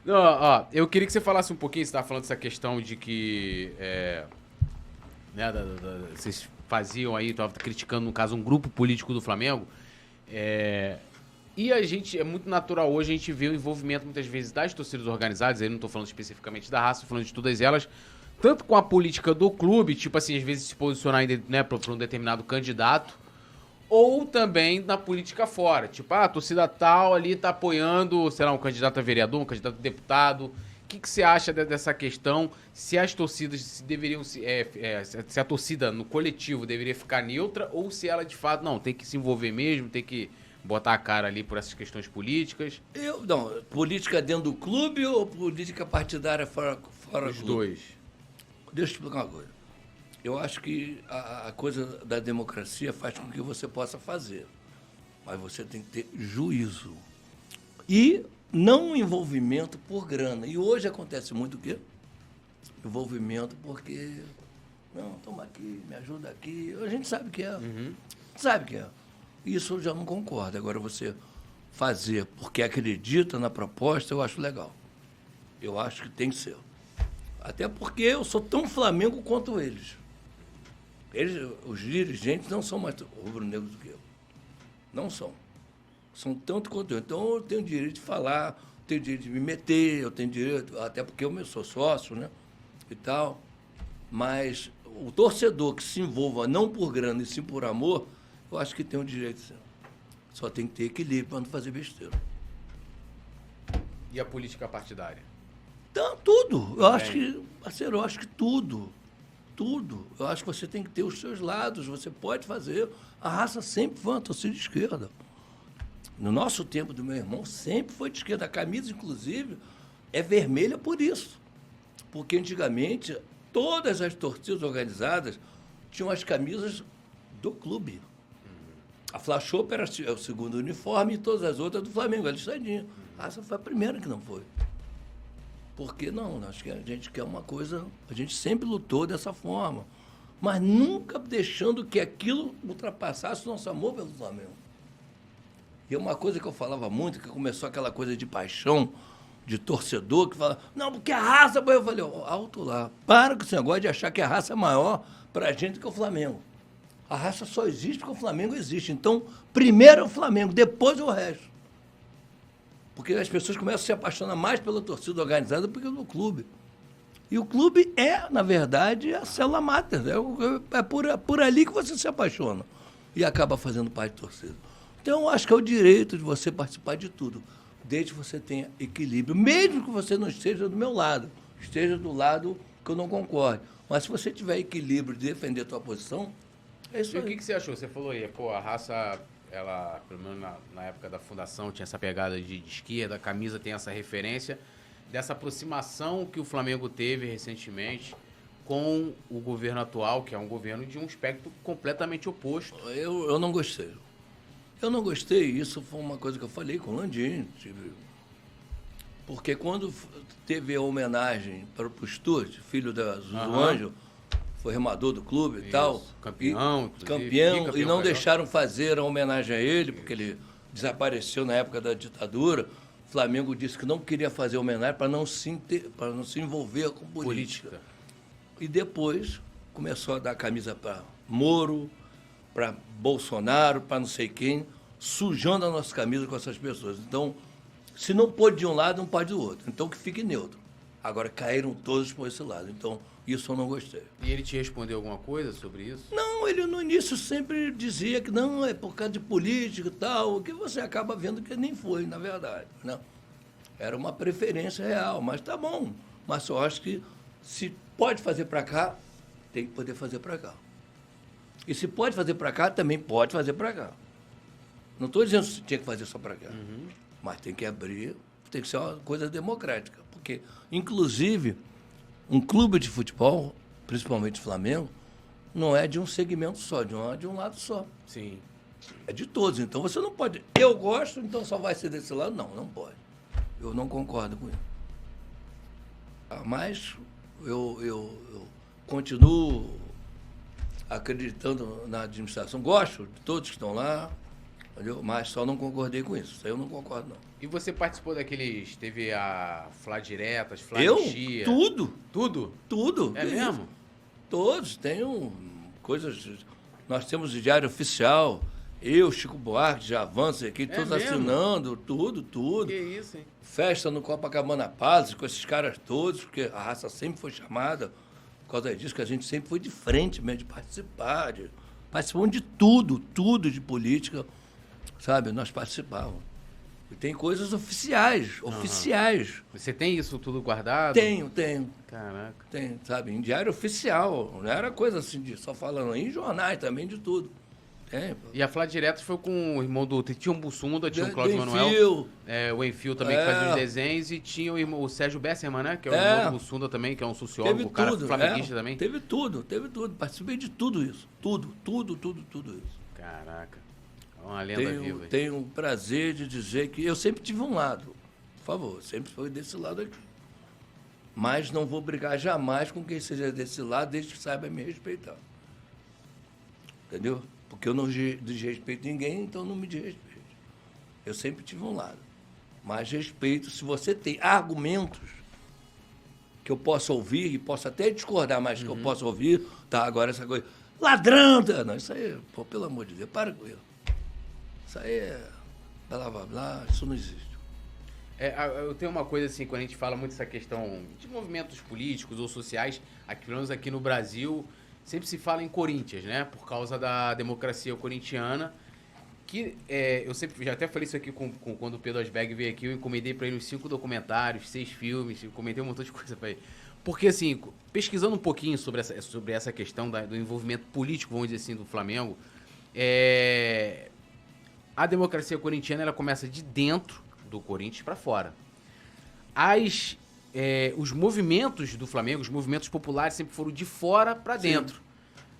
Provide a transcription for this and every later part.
Não, ó, eu queria que você falasse um pouquinho, você estava falando dessa questão de que né, vocês faziam aí, estava criticando, no caso, um grupo político do Flamengo. É, e a gente, é muito natural hoje a gente ver o envolvimento muitas vezes das torcidas organizadas, aí não estou falando especificamente da raça, estou falando de todas elas, tanto com a política do clube, tipo assim, às vezes se posicionar né, para um determinado candidato, ou também na política fora. Tipo, a torcida tal ali tá apoiando, sei lá, um candidato a vereador, um candidato a deputado. O que, que você acha dessa questão? Se as torcidas se deveriam se a torcida no coletivo deveria ficar neutra ou se ela de fato não tem que se envolver mesmo, tem que botar a cara ali por essas questões políticas? Não, política dentro do clube ou política partidária fora do Os clube? dois. Deixa eu explicar uma coisa. Eu acho que a coisa da democracia faz com que você possa fazer, mas você tem que ter juízo. E não envolvimento por grana. E hoje acontece muito o quê? Envolvimento porque, não, toma aqui, me ajuda aqui. A gente sabe que é. Sabe que é. Isso eu já não concordo. Agora você fazer porque acredita na proposta, eu acho legal. Eu acho que tem que ser. Até porque eu sou tão Flamengo quanto eles. Os dirigentes não são mais rubro-negros do que eu. Não são. São tanto quanto eu. Então eu tenho direito de falar, tenho direito de me meter, eu tenho direito, até porque eu sou sócio, né? E tal. Mas o torcedor que se envolva não por grana e sim por amor, eu acho que tem o direito sim. Só tem que ter equilíbrio para não fazer besteira. E a política partidária? Então, tudo. Eu acho que, parceiro, eu acho que tudo. Tudo. Eu acho que você tem que ter os seus lados, você pode fazer. A raça sempre foi uma torcida de esquerda. No nosso tempo do meu irmão, sempre foi de esquerda. A camisa, inclusive, é vermelha por isso. Porque antigamente, todas as torcidas organizadas tinham as camisas do clube. A Fla-Chope era o segundo uniforme e todas as outras do Flamengo, a listadinha. A raça foi a primeira que não foi. Porque não, acho que a gente quer uma coisa, a gente sempre lutou dessa forma, mas nunca deixando que aquilo ultrapassasse o nosso amor pelo Flamengo. E é uma coisa que eu falava muito, que começou aquela coisa de paixão, de torcedor, que fala, não, porque a raça... Eu falei, alto lá, para com esse negócio de achar que a raça é maior para a gente que o Flamengo. A raça só existe porque o Flamengo existe. Então, primeiro é o Flamengo, depois é o resto. Porque as pessoas começam a se apaixonar mais pela torcida organizada do que pelo clube. E o clube é, na verdade, a célula máter. É por ali que você se apaixona. E acaba fazendo parte da torcida. Então, eu acho que é o direito de você participar de tudo. Desde que você tenha equilíbrio. Mesmo que você não esteja do meu lado. Esteja do lado que eu não concorde. Mas se você tiver equilíbrio de defender a tua posição, é isso E aí. o que você achou? Você falou aí, pô, a raça, ela, pelo menos na época da fundação, tinha essa pegada de esquerda, a camisa tem essa referência, dessa aproximação que o Flamengo teve recentemente com o governo atual, que é um governo de um espectro completamente oposto. Eu não gostei. Eu não gostei, isso foi uma coisa que eu falei com o Landim. Porque quando teve a homenagem para o Stuart, filho da Zuzu Anjo, foi remador do clube e tal. Campeão, campeão, e não deixaram fazer a homenagem a ele, porque ele desapareceu na época da ditadura. O Flamengo disse que não queria fazer homenagem para não se envolver com política. E depois começou a dar camisa para Moro, para Bolsonaro, para não sei quem, sujando a nossa camisa com essas pessoas. Então, se não pôde de um lado, não pode do outro. Então, que fique neutro. Agora, caíram todos por esse lado. Então, isso eu não gostei. E ele te respondeu alguma coisa sobre isso? Não, ele no início sempre dizia que não, é por causa de política e tal, o que você acaba vendo que nem foi, na verdade. Não. Era uma preferência real, mas tá bom. Mas eu acho que se pode fazer para cá, tem que poder fazer para cá. E se pode fazer para cá, também pode fazer para cá. Não estou dizendo que tinha que fazer só para cá. Mas tem que abrir, tem que ser uma coisa democrática. Porque, inclusive, um clube de futebol, principalmente o Flamengo, não é de um segmento só, de um lado só. Sim. É de todos. Então você não pode. Eu gosto, então só vai ser desse lado? Não, não pode. Eu não concordo com isso. Mas eu continuo acreditando na administração. Gosto de todos que estão lá. Entendeu? Mas só não concordei com isso. Isso aí eu não concordo, não. E você participou daqueles... Teve a Flá Diretas, Flá Eu? Anistia? Tudo. Tudo? Tudo. É mesmo? Todos. Tenho coisas... Nós temos o Diário Oficial. Eu, Chico Buarque, Javanço aqui, todos mesmo? assinando. Tudo. Que isso, hein? Festa no Copacabana Palace com esses caras todos, porque a raça sempre foi chamada. Por causa disso que a gente sempre foi de frente mesmo, de participar. Participamos de tudo de política. Sabe? Nós participávamos. E tem coisas oficiais. Você tem isso tudo guardado? Tenho. Caraca. Tem, sabe? Em diário oficial. Não era coisa assim de só falando. Em jornais também, de tudo. Tem. E a Flá Diretas foi com o irmão do... Tinha um Bussunda, tinha o Do Cláudio Manuel. Enfio. O Enfio também, que fazia os desenhos. E tinha o Sérgio Besserman, né? Que é o irmão do Bussunda também, que é um sociólogo. Teve o cara tudo. flamenguista também. Teve tudo. Participei de tudo isso. Tudo isso. Caraca. É uma lenda viva. Tenho o prazer de dizer que eu sempre tive um lado. Por favor, sempre foi desse lado aqui. Mas não vou brigar jamais com quem seja desse lado, desde que saiba me respeitar. Entendeu? Porque eu não desrespeito ninguém, então não me desrespeito. Eu sempre tive um lado. Mas respeito, se você tem argumentos que eu possa ouvir, e posso até discordar, mas que eu possa ouvir, tá, agora essa coisa, ladrão, não, isso aí, pô, pelo amor de Deus, para com isso. Isso aí é blá, isso não existe. Eu tenho uma coisa assim, quando a gente fala muito dessa questão de movimentos políticos ou sociais, aqui, pelo menos aqui no Brasil, sempre se fala em Corinthians, né? Por causa da democracia corintiana, que eu sempre, já até falei isso aqui quando o Pedro Asberg veio aqui, eu encomendei para ele uns 5 documentários, 6 filmes, encomendei um montão de coisa para ele. Porque assim, pesquisando um pouquinho sobre essa questão do envolvimento político, vamos dizer assim, do Flamengo, a democracia corintiana ela começa de dentro do Corinthians para fora. Os movimentos do Flamengo, os movimentos populares sempre foram de fora para dentro,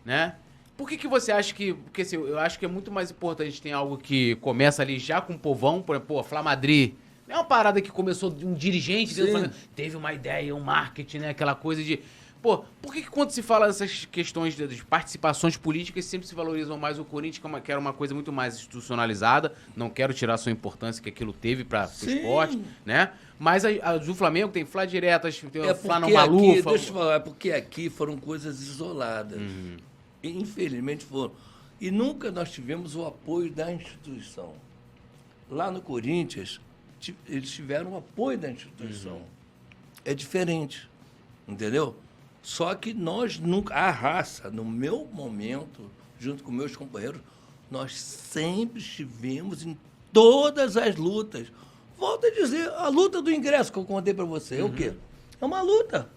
né? Por que você acha que... Porque assim, eu acho que é muito mais importante ter algo que começa ali já com o povão, por exemplo, Flá Madrid. Não é uma parada que começou de um dirigente dentro do Flamengo, teve uma ideia, um marketing, né? Aquela coisa de... Pô, por que quando se fala dessas questões de participações políticas, sempre se valorizam mais o Corinthians, que era uma coisa muito mais institucionalizada? Não quero tirar a sua importância que aquilo teve para o esporte, né? Mas a do Flamengo tem Flá Diretas, tem Flá no Malufa. Deixa eu falar, é porque aqui foram coisas isoladas. E, infelizmente foram. E nunca nós tivemos o apoio da instituição. Lá no Corinthians, eles tiveram o apoio da instituição. É diferente, entendeu? Só que nós nunca, a raça, no meu momento, junto com meus companheiros, nós sempre estivemos em todas as lutas. Volto a dizer, a luta do ingresso que eu contei para você, é o quê? É uma luta.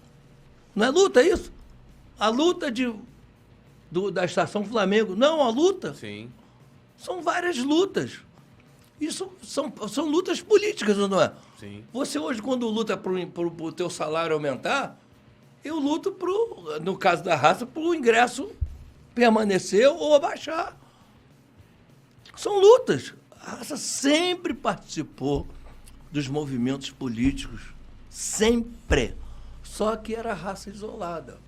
Não é luta isso? A luta da Estação Flamengo, não, a luta. Sim. São várias lutas. Isso são lutas políticas, não é? Sim. Você hoje, quando luta para o teu salário aumentar, eu luto, no caso da raça, para o ingresso permanecer ou abaixar. São lutas. A raça sempre participou dos movimentos políticos. Sempre. Só que era raça isolada.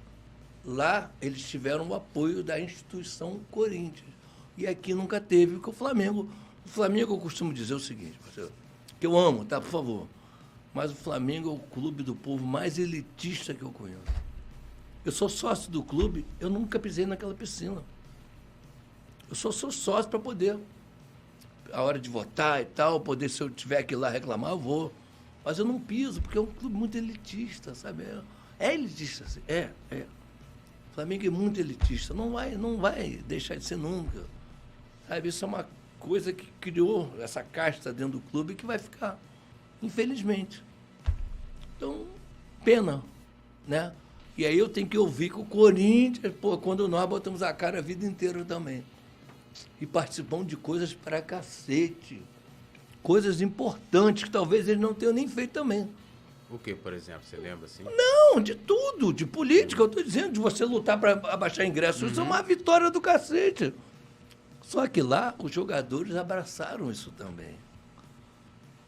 Lá, eles tiveram o apoio da instituição Corinthians. E aqui nunca teve, porque o Flamengo, eu costumo dizer o seguinte, que eu amo, tá, por favor. Mas o Flamengo é o clube do povo mais elitista que eu conheço. Eu sou sócio do clube, eu nunca pisei naquela piscina. Eu sou sócio para poder, a hora de votar e tal, poder, se eu tiver que ir lá reclamar, eu vou. Mas eu não piso, porque é um clube muito elitista, sabe? É elitista, assim. O Flamengo é muito elitista, não vai deixar de ser nunca. Sabe? Isso é uma coisa que criou essa casta dentro do clube que vai ficar. Infelizmente. Então, pena, né? E aí eu tenho que ouvir que o Corinthians, quando nós botamos a cara a vida inteira também. E participamos de coisas pra cacete. Coisas importantes que talvez eles não tenham nem feito também. O que, por exemplo? Você lembra assim? Não, de tudo. De política, eu estou dizendo, de você lutar para abaixar ingresso. Isso é uma vitória do cacete. Só que lá, os jogadores abraçaram isso também.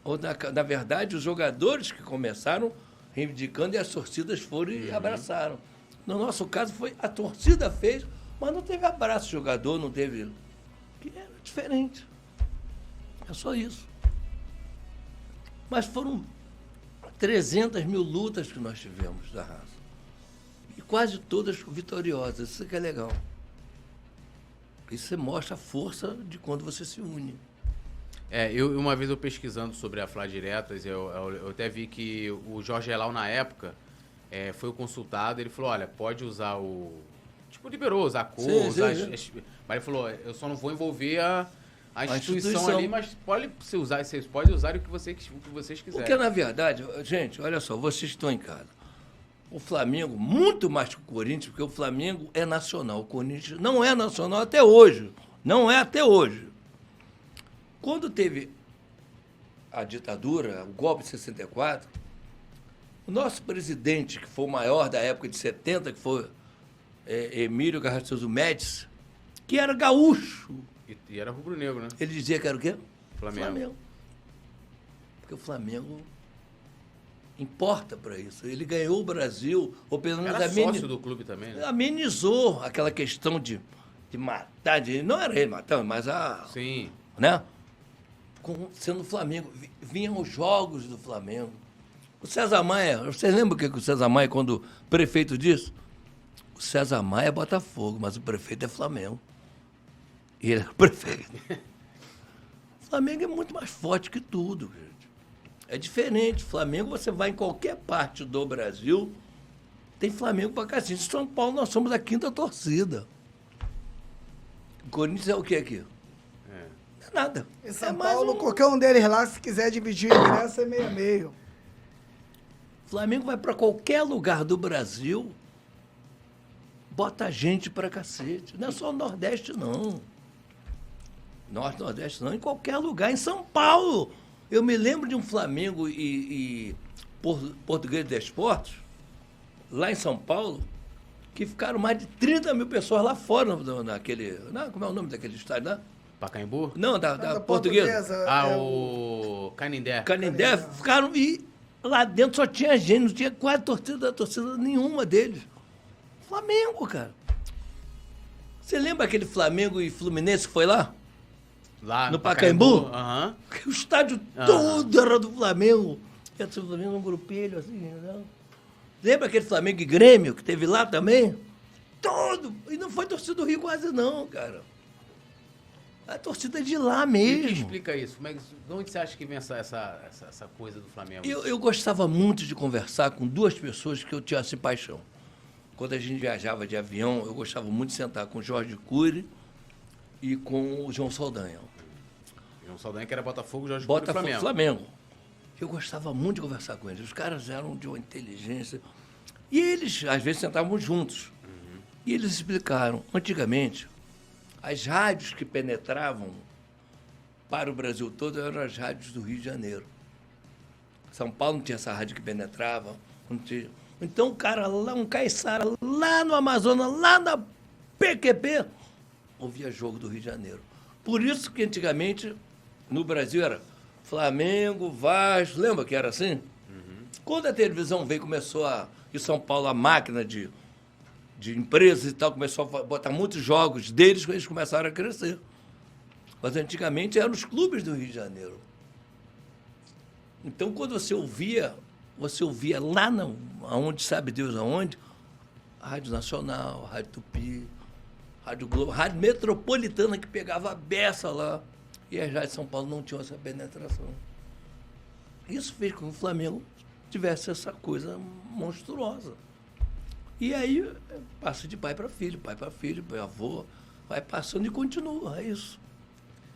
Ou, na verdade, os jogadores que começaram reivindicando e as torcidas foram e abraçaram. No nosso caso, a torcida fez, mas não teve abraço. O jogador não teve... Que era diferente. É só isso. Mas foram 300 mil lutas que nós tivemos da raça. E quase todas vitoriosas. Isso que é legal. Isso mostra a força de quando você se une. Uma vez eu pesquisando sobre a Fla Diretas, eu até vi que o Jorge Elal, na época, foi consultado, ele falou, olha, pode usar o... Tipo, liberou usar a cor, mas ele falou, eu só não vou envolver a instituição ali, mas pode usar, vocês podem usar o que vocês quiserem. Porque, na verdade, gente, olha só, vocês estão em casa. O Flamengo, muito mais que o Corinthians, porque o Flamengo é nacional. O Corinthians não é nacional até hoje. Não é até hoje. Quando teve a ditadura, o golpe de 64, o nosso presidente, que foi o maior da época de 70, que foi Emílio Garrastazu Médici, que era gaúcho. E era rubro-negro, né? Ele dizia que era o quê? Flamengo. Porque o Flamengo importa para isso. Ele ganhou o Brasil, ou pelo menos era sócio do clube também, né? Amenizou aquela questão de matar, não era ele matando, mas Sim. Né? Sendo o Flamengo. Vinham os jogos do Flamengo. O César Maia, vocês lembram o que o César Maia, quando prefeito disse? O César Maia é Botafogo, mas o prefeito é Flamengo. E ele é o prefeito. O Flamengo é muito mais forte que tudo, gente. É diferente. Flamengo, você vai em qualquer parte do Brasil, tem Flamengo pra cacete. Em São Paulo, nós somos a 5ª torcida. O Corinthians é o que aqui? Não é nada. Em São Paulo, qualquer um deles lá, se quiser dividir o ingresso, é meio a meio. O Flamengo vai pra qualquer lugar do Brasil, bota gente pra cacete. Não é só o Nordeste, não. Norte, Nordeste, não. Em qualquer lugar. Em São Paulo. Eu me lembro de um Flamengo e Português de Esportes, lá em São Paulo, que ficaram mais de 30 mil pessoas lá fora, naquele... Como é o nome daquele estádio lá? Pacaembu? Não, da Portuguesa. O Canindé. Canindé. Ficaram e lá dentro só tinha gente, não tinha quase torcida nenhuma deles. Flamengo, cara. Você lembra aquele Flamengo e Fluminense que foi lá? Lá no Pacaembu? Aham. O estádio todo era do Flamengo. Era do Flamengo, um grupelho assim, né? Lembra aquele Flamengo e Grêmio que teve lá também? Todo! E não foi torcida do Rio quase não, cara. A torcida é de lá mesmo. E que explica isso? De onde você acha que vem essa coisa do Flamengo? Eu gostava muito de conversar com duas pessoas que eu tinha assim paixão. Quando a gente viajava de avião, eu gostava muito de sentar com o Jorge Cury e com o João Saldanha. João Saldanha que era Botafogo, Jorge Botafogo, Cury Flamengo. Eu gostava muito de conversar com eles. Os caras eram de uma inteligência. E eles, às vezes, sentavam juntos. Uhum. E eles explicaram. Antigamente, as rádios que penetravam para o Brasil todo eram as rádios do Rio de Janeiro. São Paulo não tinha essa rádio que penetrava. Não tinha. Então, o cara lá, um caiçara, lá no Amazonas, lá na PQP, ouvia jogo do Rio de Janeiro. Por isso que antigamente, no Brasil, era Flamengo, Vasco, lembra que era assim? Uhum. Quando a televisão veio, começou em São Paulo, a máquina de empresas e tal, começou a botar muitos jogos deles, eles começaram a crescer. Mas antigamente eram os clubes do Rio de Janeiro. Então, quando você ouvia lá aonde sabe Deus aonde, a Rádio Nacional, a Rádio Tupi, a Rádio Globo, a Rádio Metropolitana que pegava a beça lá. E as rádios de São Paulo não tinham essa penetração. Isso fez com que o Flamengo tivesse essa coisa monstruosa. E aí passa de pai para filho, pai avô, vai passando e continua, é isso.